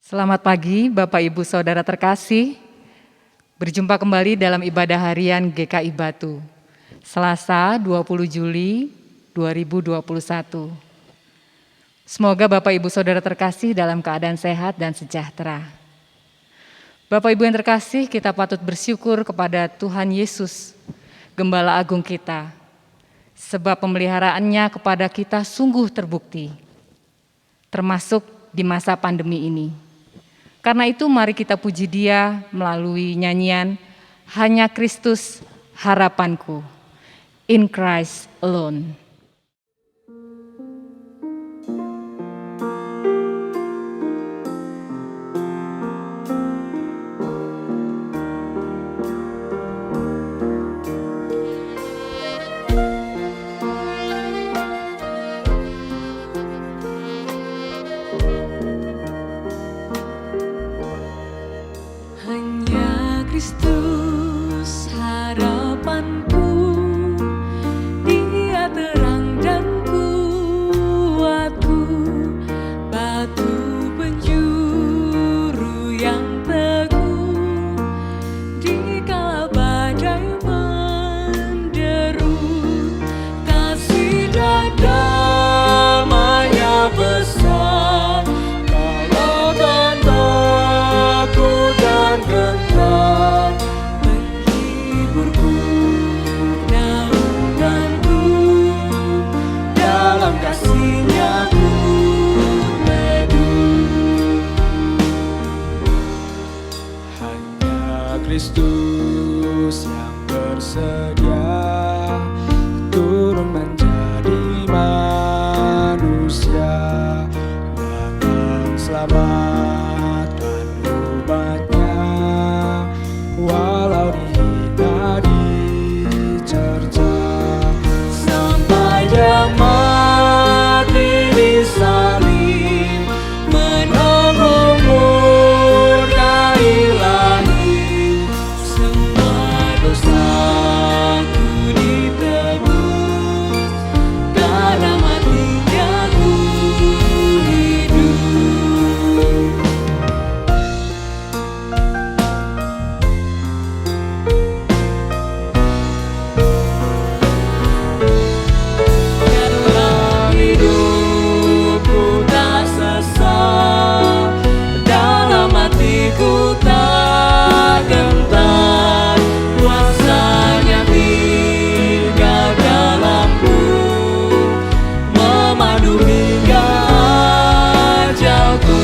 Selamat pagi Bapak Ibu Saudara terkasih. Berjumpa kembali dalam ibadah harian GKI Batu. Selasa 20 Juli 2021. Semoga Bapak Ibu Saudara terkasih dalam keadaan sehat dan sejahtera. Bapak Ibu yang terkasih, kita patut bersyukur kepada Tuhan Yesus, Gembala Agung kita, sebab pemeliharaannya kepada kita sungguh terbukti, termasuk di masa pandemi ini. Karena itu mari kita puji Dia melalui nyanyian Hanya Kristus Harapanku, In Christ Alone. Kristus harapanku, Dia terang dan kuatku, batu penjuru yang teguh, di kala badai menderu, kasih dan damai-Nya besar, kalahkan takut dan gentar. Kristus yang bersedia turun menjadi manusia, datang selamatkan umatnya, walau dihina dicerca, sampai Dia mati di salib, menang murka ilahi. Semua dosaku ditebus, dalam hati-Nya ku hidup. Dalam hidupku tak sesat, dalam hatiku tak gentar, kuasa-Nya tinggal dalamku, memandu hingga ajalku.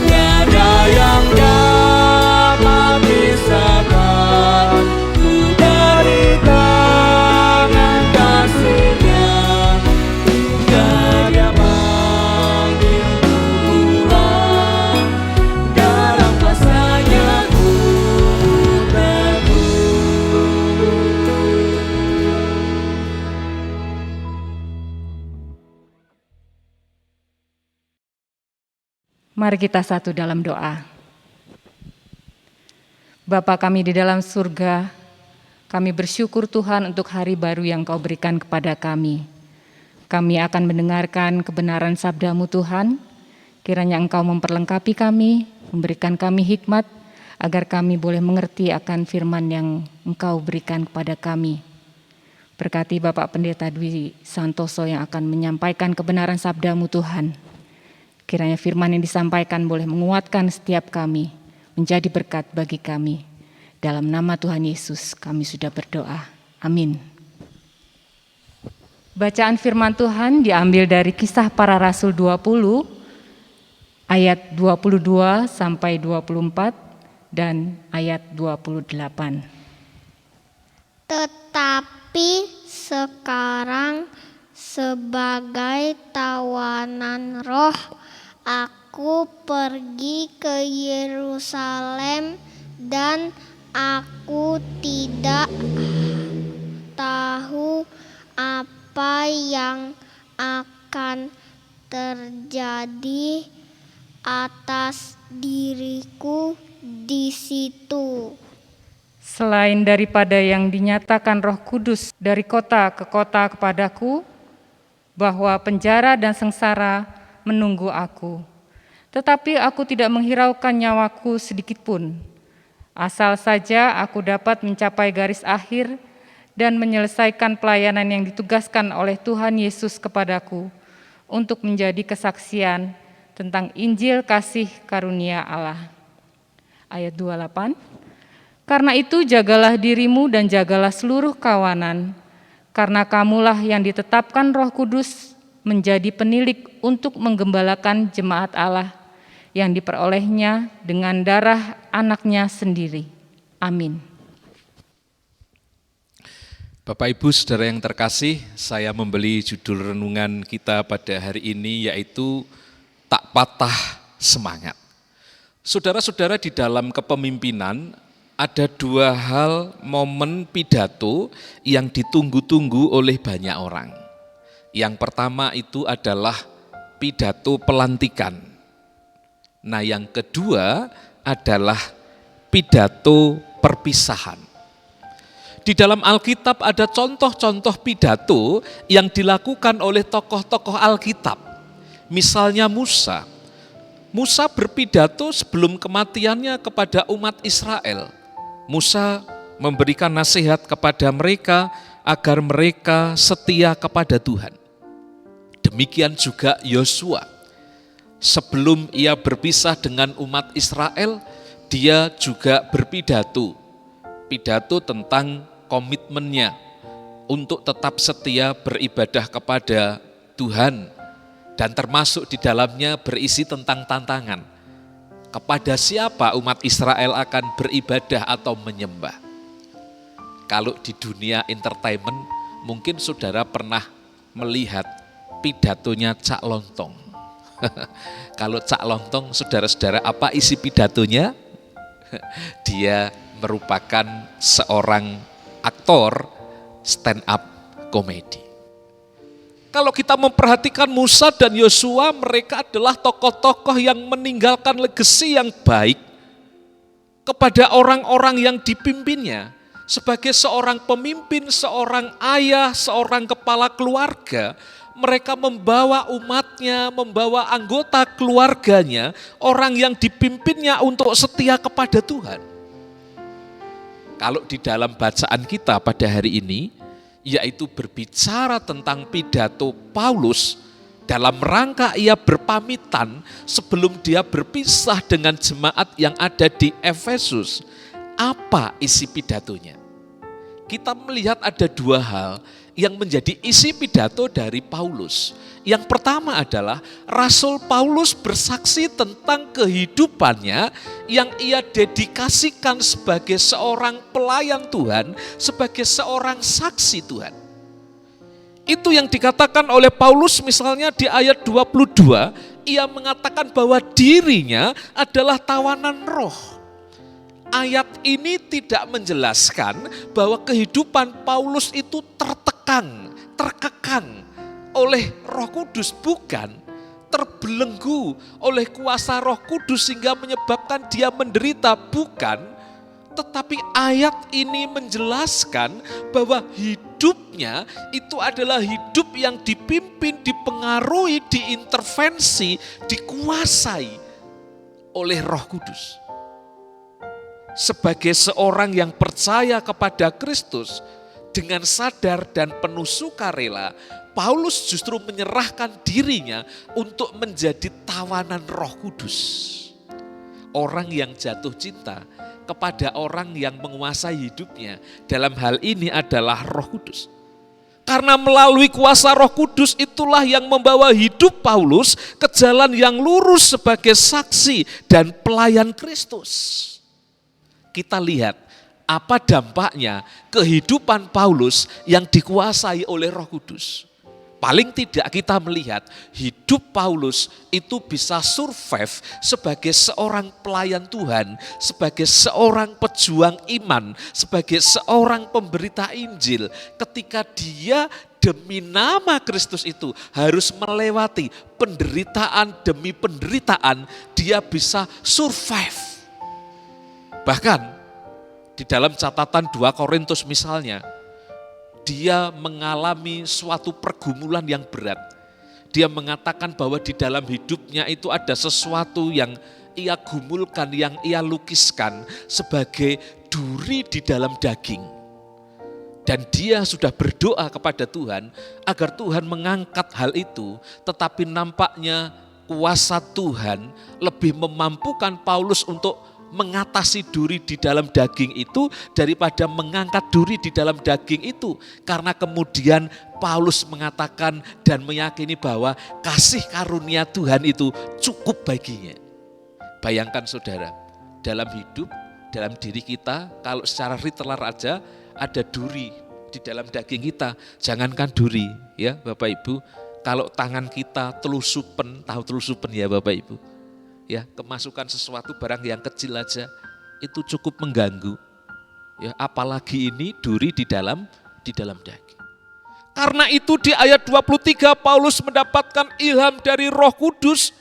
Tiada yang dapat pisahkan ku dari tangan kasih-Nya, hingga Dia panggilku pulang, dalam kuasa-Nya ku teguh. Mari kita satu dalam doa. Bapa kami di dalam surga, kami bersyukur Tuhan untuk hari baru yang Kau berikan kepada kami. Kami akan mendengarkan kebenaran sabda-Mu Tuhan, kiranya Engkau memperlengkapi kami, memberikan kami hikmat, agar kami boleh mengerti akan firman yang Engkau berikan kepada kami. Berkati Bapak Pendeta Dwi Santoso yang akan menyampaikan kebenaran sabda-Mu Tuhan. Kiranya firman yang disampaikan boleh menguatkan setiap kami, menjadi berkat bagi kami. Dalam nama Tuhan Yesus kami sudah berdoa. Amin. Bacaan firman Tuhan diambil dari Kisah Para Rasul 20, ayat 22 sampai 24 dan ayat 28. Tetapi sekarang sebagai tawanan roh, aku pergi ke Yerusalem dan aku tidak tahu apa yang akan terjadi atas diriku di situ. Selain daripada yang dinyatakan Roh Kudus dari kota ke kota kepadaku, bahwa penjara dan sengsara menunggu aku. Tetapi aku tidak menghiraukan nyawaku sedikit pun. Asal saja aku dapat mencapai garis akhir dan menyelesaikan pelayanan yang ditugaskan oleh Tuhan Yesus kepadaku untuk menjadi kesaksian tentang Injil kasih karunia Allah. Ayat 28. Karena itu jagalah dirimu dan jagalah seluruh kawanan, karena kamulah yang ditetapkan Roh Kudus menjadi penilik untuk menggembalakan jemaat Allah yang diperolehnya dengan darah anaknya sendiri. Amin. Bapak Ibu Saudara yang terkasih, saya membeli judul renungan kita pada hari ini yaitu Tak Patah Semangat. Saudara-saudara, di dalam kepemimpinan ada dua hal momen pidato yang ditunggu-tunggu oleh banyak orang. Yang pertama itu adalah pidato pelantikan. Nah, yang kedua adalah pidato perpisahan. Di dalam Alkitab ada contoh-contoh pidato yang dilakukan oleh tokoh-tokoh Alkitab. Misalnya Musa. Musa berpidato sebelum kematiannya kepada umat Israel. Musa memberikan nasihat kepada mereka agar mereka setia kepada Tuhan. Demikian juga Yosua. Sebelum ia berpisah dengan umat Israel, dia juga berpidato. Pidato tentang komitmennya untuk tetap setia beribadah kepada Tuhan. Dan termasuk di dalamnya berisi tentang tantangan. Kepada siapa umat Israel akan beribadah atau menyembah. Kalau di dunia entertainment, mungkin saudara pernah melihat pidatonya Cak Lontong. Kalau Cak Lontong, saudara-saudara, apa isi pidatonya? Dia merupakan seorang aktor stand up komedi. Kalau kita memperhatikan Musa dan Yosua, mereka adalah tokoh-tokoh yang meninggalkan legasi yang baik kepada orang-orang yang dipimpinnya. Sebagai seorang pemimpin, seorang ayah, seorang kepala keluarga, mereka membawa umatnya, membawa anggota keluarganya, orang yang dipimpinnya untuk setia kepada Tuhan. Kalau di dalam bacaan kita pada hari ini, yaitu berbicara tentang pidato Paulus dalam rangka ia berpamitan sebelum dia berpisah dengan jemaat yang ada di Efesus. Apa isi pidatonya? Kita melihat ada dua hal yang menjadi isi pidato dari Paulus. Yang pertama adalah Rasul Paulus bersaksi tentang kehidupannya yang ia dedikasikan sebagai seorang pelayan Tuhan, sebagai seorang saksi Tuhan. Itu yang dikatakan oleh Paulus misalnya di ayat 22, ia mengatakan bahwa dirinya adalah tawanan roh. Ayat ini tidak menjelaskan bahwa kehidupan Paulus itu terkekang oleh Roh Kudus, bukan, terbelenggu oleh kuasa Roh Kudus sehingga menyebabkan dia menderita, bukan. Tetapi ayat ini menjelaskan bahwa hidupnya itu adalah hidup yang dipimpin, dipengaruhi, diintervensi, dikuasai oleh Roh Kudus. Sebagai seorang yang percaya kepada Kristus dengan sadar dan penuh sukarela, Paulus justru menyerahkan dirinya untuk menjadi tawanan Roh Kudus. Orang yang jatuh cinta kepada orang yang menguasai hidupnya, dalam hal ini adalah Roh Kudus. Karena melalui kuasa Roh Kudus itulah yang membawa hidup Paulus ke jalan yang lurus sebagai saksi dan pelayan Kristus. Kita lihat apa dampaknya kehidupan Paulus yang dikuasai oleh Roh Kudus. Paling tidak kita melihat hidup Paulus itu bisa survive sebagai seorang pelayan Tuhan, sebagai seorang pejuang iman, sebagai seorang pemberita Injil. Ketika dia demi nama Kristus itu harus melewati penderitaan demi penderitaan, dia bisa survive. Bahkan di dalam catatan 2 Korintus misalnya, dia mengalami suatu pergumulan yang berat. Dia mengatakan bahwa di dalam hidupnya itu ada sesuatu yang ia gumulkan, yang ia lukiskan sebagai duri di dalam daging. Dan dia sudah berdoa kepada Tuhan agar Tuhan mengangkat hal itu, tetapi nampaknya kuasa Tuhan lebih memampukan Paulus untuk mengatasi duri di dalam daging itu daripada mengangkat duri di dalam daging itu. Karena kemudian Paulus mengatakan dan meyakini bahwa kasih karunia Tuhan itu cukup baginya. Bayangkan saudara, dalam hidup, dalam diri kita, kalau secara literal aja ada duri di dalam daging kita. Jangankan duri ya Bapak Ibu, kalau tangan kita telusupen, tahu telusupen ya Bapak Ibu, ya kemasukan sesuatu barang yang kecil aja itu cukup mengganggu. Ya, apalagi ini duri di dalam daging. Karena itu di ayat 23 Paulus mendapatkan ilham dari Roh Kudus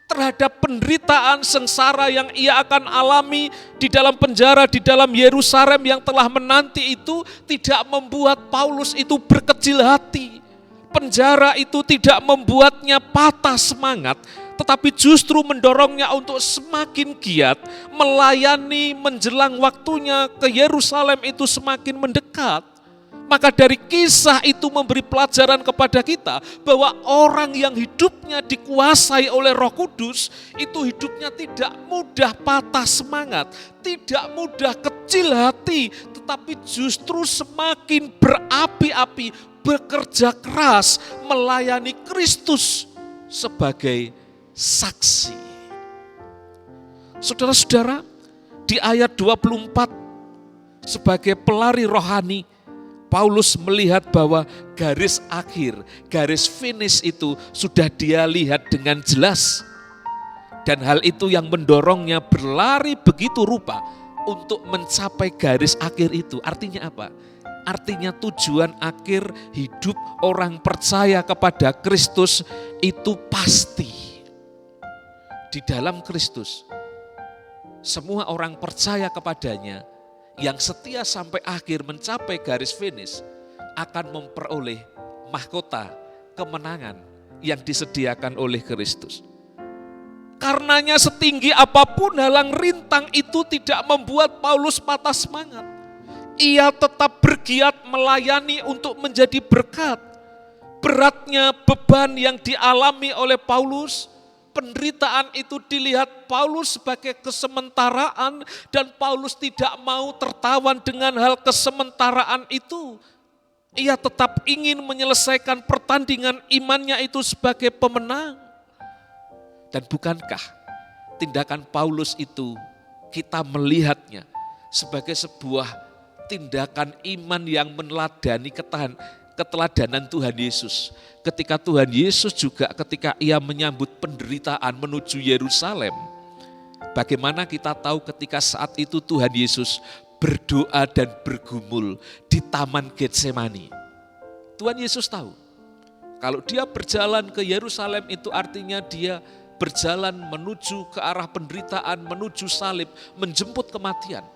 terhadap penderitaan sengsara yang ia akan alami di dalam penjara di dalam Yerusalem yang telah menanti itu tidak membuat Paulus itu berkecil hati. Penjara itu tidak membuatnya patah semangat, tetapi justru mendorongnya untuk semakin giat melayani menjelang waktunya ke Yerusalem itu semakin mendekat. Maka dari kisah itu memberi pelajaran kepada kita bahwa orang yang hidupnya dikuasai oleh Roh Kudus itu hidupnya tidak mudah patah semangat, tidak mudah kecil hati, tetapi justru semakin berapi-api, bekerja keras melayani Kristus sebagai saksi. Saudara-saudara, di ayat 24 sebagai pelari rohani, Paulus melihat bahwa garis akhir, garis finish itu sudah dia lihat dengan jelas. Dan hal itu yang mendorongnya berlari begitu rupa untuk mencapai garis akhir itu. Artinya apa? Artinya tujuan akhir hidup orang percaya kepada Kristus itu pasti. Di dalam Kristus, semua orang percaya kepadanya yang setia sampai akhir mencapai garis finish akan memperoleh mahkota kemenangan yang disediakan oleh Kristus. Karenanya setinggi apapun halang rintang itu tidak membuat Paulus patah semangat. Ia tetap bergiat melayani untuk menjadi berkat. Beratnya beban yang dialami oleh Paulus, penderitaan itu dilihat Paulus sebagai kesementaraan dan Paulus tidak mau tertawan dengan hal kesementaraan itu. Ia tetap ingin menyelesaikan pertandingan imannya itu sebagai pemenang. Dan bukankah tindakan Paulus itu kita melihatnya sebagai sebuah tindakan iman yang meneladani keteladanan Tuhan Yesus. Ketika Tuhan Yesus juga ketika ia menyambut penderitaan menuju Yerusalem, bagaimana kita tahu ketika saat itu Tuhan Yesus berdoa dan bergumul di Taman Getsemani. Tuhan Yesus tahu kalau dia berjalan ke Yerusalem itu artinya dia berjalan menuju ke arah penderitaan, menuju salib, menjemput kematian.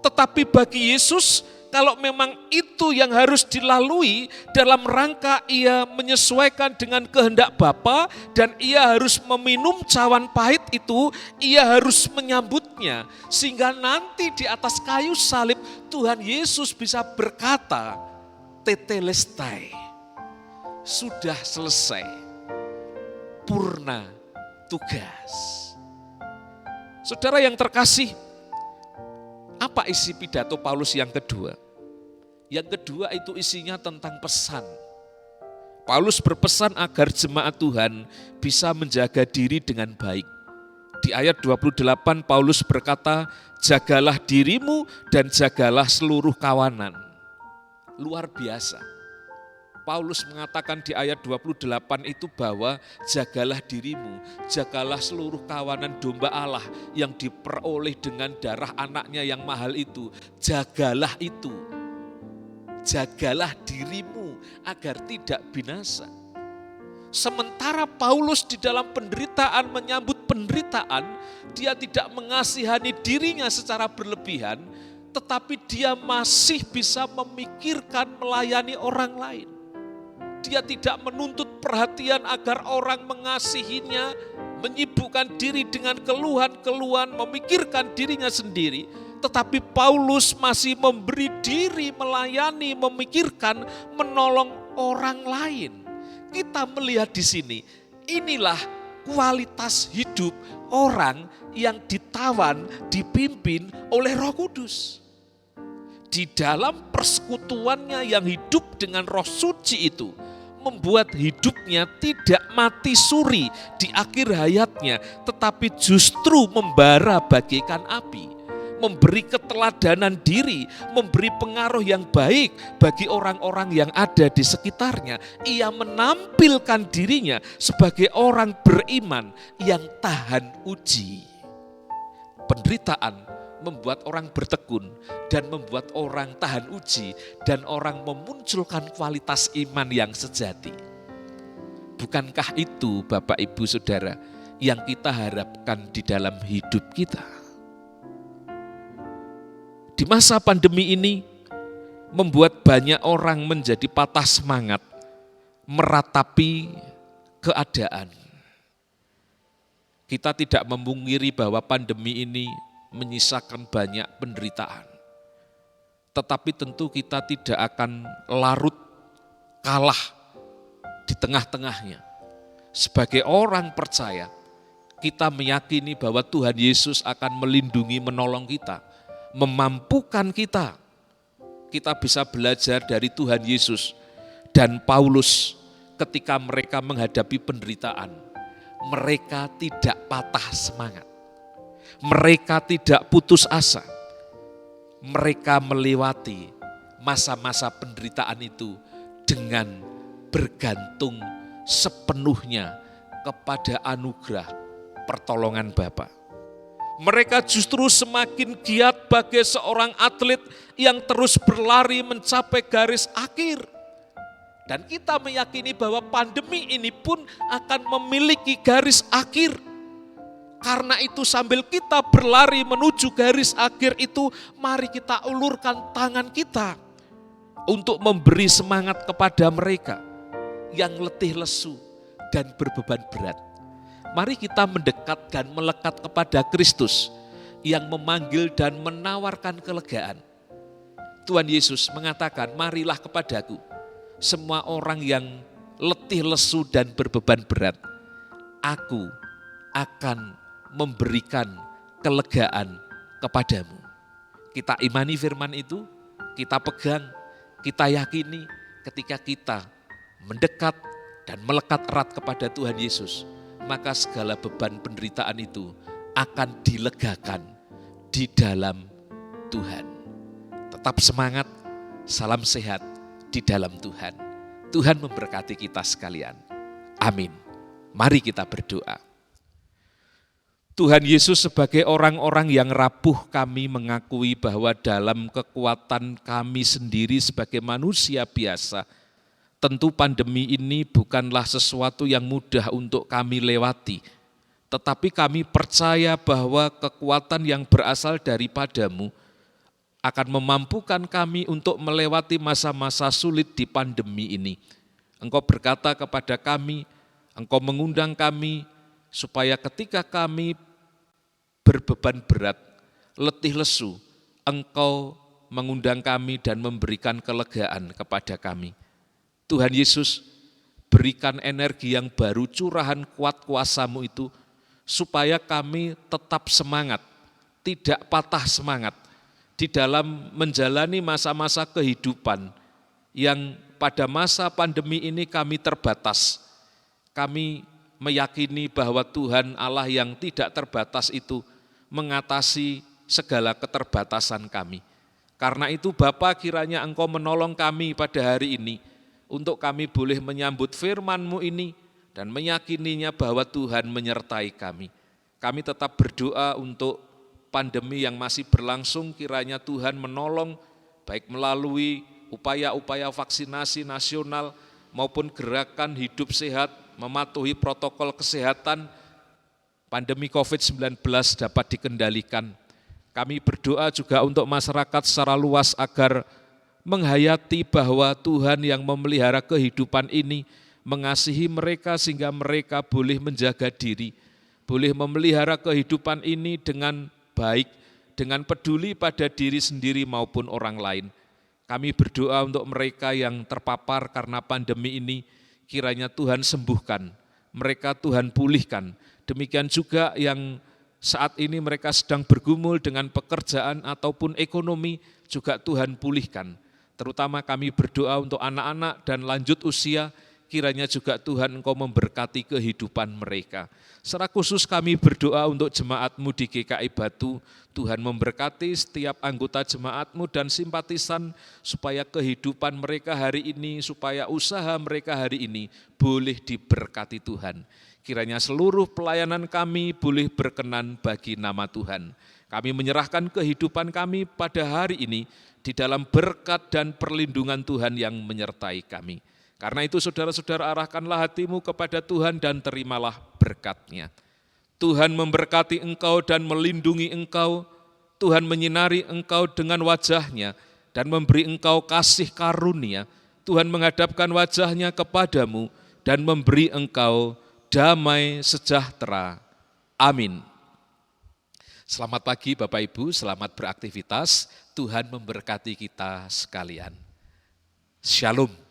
Tetapi bagi Yesus, kalau memang itu yang harus dilalui dalam rangka ia menyesuaikan dengan kehendak Bapa dan ia harus meminum cawan pahit itu, ia harus menyambutnya. Sehingga nanti di atas kayu salib Tuhan Yesus bisa berkata, tetelestai, sudah selesai, purna tugas. Saudara yang terkasih, apa isi pidato Paulus yang kedua? Yang kedua itu isinya tentang pesan. Paulus berpesan agar jemaat Tuhan bisa menjaga diri dengan baik. Di ayat 28 Paulus berkata, jagalah dirimu dan jagalah seluruh kawanan. Luar biasa. Paulus mengatakan di ayat 28 itu bahwa jagalah dirimu, jagalah seluruh kawanan domba Allah yang diperoleh dengan darah anaknya yang mahal itu. Jagalah itu, jagalah dirimu agar tidak binasa. Sementara Paulus di dalam penderitaan menyambut penderitaan, dia tidak mengasihani dirinya secara berlebihan, tetapi dia masih bisa memikirkan melayani orang lain. Dia tidak menuntut perhatian agar orang mengasihinya, menyibukkan diri dengan keluhan-keluhan, memikirkan dirinya sendiri. Tetapi Paulus masih memberi diri, melayani, memikirkan, menolong orang lain. Kita melihat di sini, inilah kualitas hidup orang yang ditawan, dipimpin oleh Roh Kudus. Di dalam persekutuannya yang hidup dengan Roh Suci itu, membuat hidupnya tidak mati suri di akhir hayatnya, tetapi justru membara bagaikan api, memberi keteladanan diri, memberi pengaruh yang baik bagi orang-orang yang ada di sekitarnya. Ia menampilkan dirinya sebagai orang beriman yang tahan uji. Penderitaan membuat orang bertekun dan membuat orang tahan uji dan orang memunculkan kualitas iman yang sejati. Bukankah itu Bapak Ibu Saudara yang kita harapkan di dalam hidup kita? Di masa pandemi ini membuat banyak orang menjadi patah semangat meratapi keadaan. Kita tidak memungkiri bahwa pandemi ini menyisakan banyak penderitaan. Tetapi tentu kita tidak akan larut kalah di tengah-tengahnya. Sebagai orang percaya, kita meyakini bahwa Tuhan Yesus akan melindungi, menolong kita, memampukan kita. Kita bisa belajar dari Tuhan Yesus dan Paulus ketika mereka menghadapi penderitaan. Mereka tidak patah semangat. Mereka tidak putus asa. Mereka melewati masa-masa penderitaan itu dengan bergantung sepenuhnya kepada anugerah pertolongan Bapa. Mereka justru semakin giat bagai seorang atlet yang terus berlari mencapai garis akhir. Dan kita meyakini bahwa pandemi ini pun akan memiliki garis akhir. Karena itu sambil kita berlari menuju garis akhir itu, mari kita ulurkan tangan kita untuk memberi semangat kepada mereka yang letih lesu dan berbeban berat. Mari kita mendekat dan melekat kepada Kristus yang memanggil dan menawarkan kelegaan. Tuhan Yesus mengatakan, marilah kepadaku semua orang yang letih lesu dan berbeban berat. Aku akan memberikan kelegaan kepadamu. Kita imani firman itu, kita pegang, kita yakini ketika kita mendekat dan melekat erat kepada Tuhan Yesus, maka segala beban penderitaan itu akan dilegakan di dalam Tuhan. Tetap semangat, salam sehat di dalam Tuhan. Tuhan memberkati kita sekalian. Amin. Mari kita berdoa. Tuhan Yesus, sebagai orang-orang yang rapuh, kami mengakui bahwa dalam kekuatan kami sendiri sebagai manusia biasa, tentu pandemi ini bukanlah sesuatu yang mudah untuk kami lewati. Tetapi kami percaya bahwa kekuatan yang berasal daripadamu akan memampukan kami untuk melewati masa-masa sulit di pandemi ini. Engkau berkata kepada kami, Engkau mengundang kami supaya ketika kami berbeban berat, letih lesu, Engkau mengundang kami dan memberikan kelegaan kepada kami. Tuhan Yesus, berikan energi yang baru, curahan kuat kuasa-Mu itu, supaya kami tetap semangat, tidak patah semangat, di dalam menjalani masa-masa kehidupan yang pada masa pandemi ini kami terbatas. Kami meyakini bahwa Tuhan Allah yang tidak terbatas itu mengatasi segala keterbatasan kami. Karena itu Bapa, kiranya Engkau menolong kami pada hari ini untuk kami boleh menyambut firman-Mu ini dan meyakininya bahwa Tuhan menyertai kami. Kami tetap berdoa untuk pandemi yang masih berlangsung, kiranya Tuhan menolong baik melalui upaya-upaya vaksinasi nasional maupun gerakan hidup sehat, mematuhi protokol kesehatan, pandemi COVID-19 dapat dikendalikan. Kami berdoa juga untuk masyarakat secara luas agar menghayati bahwa Tuhan yang memelihara kehidupan ini mengasihi mereka sehingga mereka boleh menjaga diri, boleh memelihara kehidupan ini dengan baik, dengan peduli pada diri sendiri maupun orang lain. Kami berdoa untuk mereka yang terpapar karena pandemi ini, kiranya Tuhan sembuhkan, mereka Tuhan pulihkan. Demikian juga yang saat ini mereka sedang bergumul dengan pekerjaan ataupun ekonomi, juga Tuhan pulihkan. Terutama kami berdoa untuk anak-anak dan lanjut usia, kiranya juga Tuhan Engkau memberkati kehidupan mereka. Secara khusus kami berdoa untuk jemaat-Mu di GKI Batu, Tuhan memberkati setiap anggota jemaat-Mu dan simpatisan supaya kehidupan mereka hari ini, supaya usaha mereka hari ini boleh diberkati Tuhan. Kiranya seluruh pelayanan kami boleh berkenan bagi nama Tuhan. Kami menyerahkan kehidupan kami pada hari ini di dalam berkat dan perlindungan Tuhan yang menyertai kami. Karena itu saudara-saudara arahkanlah hatimu kepada Tuhan dan terimalah berkat-Nya. Tuhan memberkati engkau dan melindungi engkau. Tuhan menyinari engkau dengan wajah-Nya dan memberi engkau kasih karunia. Tuhan menghadapkan wajah-Nya kepadamu dan memberi engkau damai sejahtera. Amin. Selamat pagi Bapak Ibu, selamat beraktivitas. Tuhan memberkati kita sekalian. Shalom.